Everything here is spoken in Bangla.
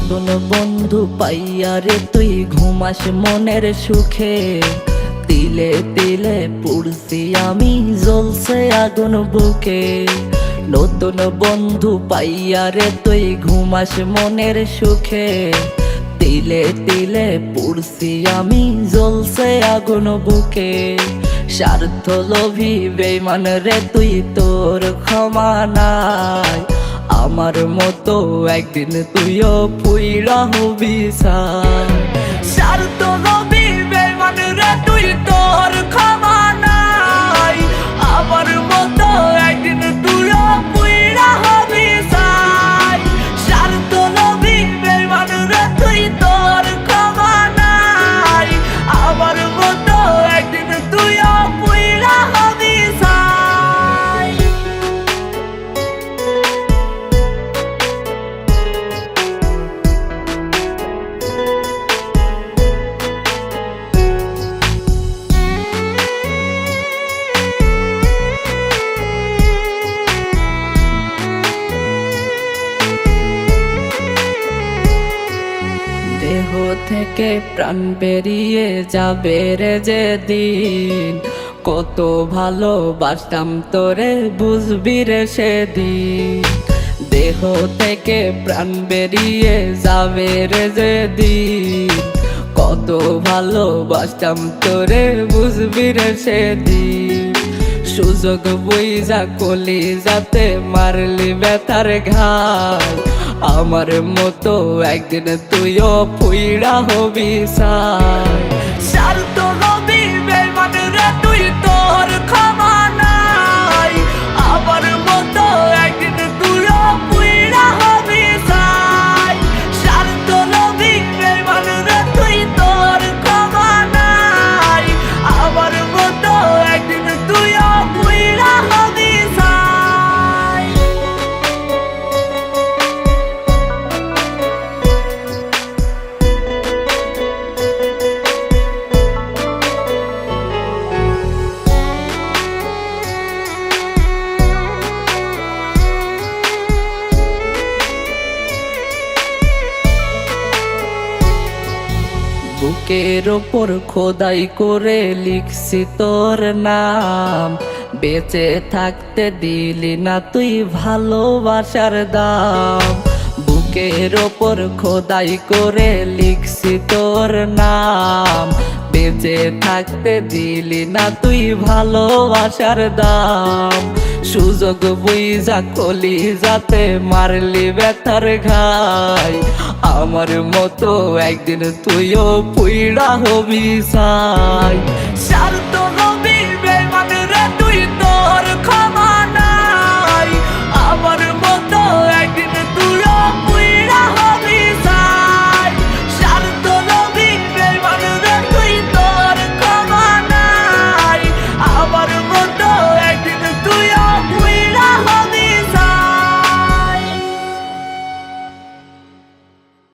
নতুন বন্ধু পাইয়া রে তুই ঘুমাস মনের সুখে, তিলে তিলে পুড়ছি আমি জ্বলছে আগুন বুকে। নতুন বন্ধু পাইয়া রে তুই ঘুমাস মনের সুখে, তিলে তিলে পুড়ছি আমি জ্বলছে আগুন বুকে। স্বার্থ লোভী বেঈমান রে তুই, তোর ক্ষমা নাই। আমার মতো একদিন তুইও পুইরা হবি ছাই। স্বার্থ লোভী বেঈমান রে তুই, তোর ক্ষমা নাই। আমার মতো একদিন তুইও পুইরা হবি ছাই। স্বার্থ লোভী বেঈমান রে তুই, তোর ক্ষমা নাই। আমার মতো একদিন তুইও পুইরা হবি ছাই। দেহ থেকে প্রাণ বেরিয়ে যাবে রে যেদিন, কত ভালোবাসতাম তোরে বুঝবি রে সেদিন। দেহ থেকে প্রাণ বেরিয়ে যাবে রে যেদিন, কত ভালোবাসতাম তোরে বুঝবি রে সেদিন। সুযোগ বুইঝা কলি যাতে মারলি ব্যথার ঘাই। আমার মতো একদিন তুইও পুইরা হবি ছাই। স্বার্থ লোভী বেঈমান রে তুই, তোর ক্ষমা নাই। আমার মতো একদিন তুইও পুইরা হবি ছাই। স্বার্থ লোভী বেঈমান রে তুই, তোর ক্ষমা নাই। আমার মতো একদিন তুইও পুইরা হবি ছাই। বুকের ওপর খোদাই করে লিখছি তোর নাম, বেঁচে থাকতে দিলি না তুই ভালোবাসার দাম। বুকের ওপর খোদাই করে লিখছি তোর নাম, বেঁচে থাকতে দিলি না তুই ভালোবাসার দাম। সুযোগ বুইঝা কলি যাতে মারলি ব্যথার ঘাই। আমার মতো একদিন তুইও পুইরা হবি ছাই। স্বার্থ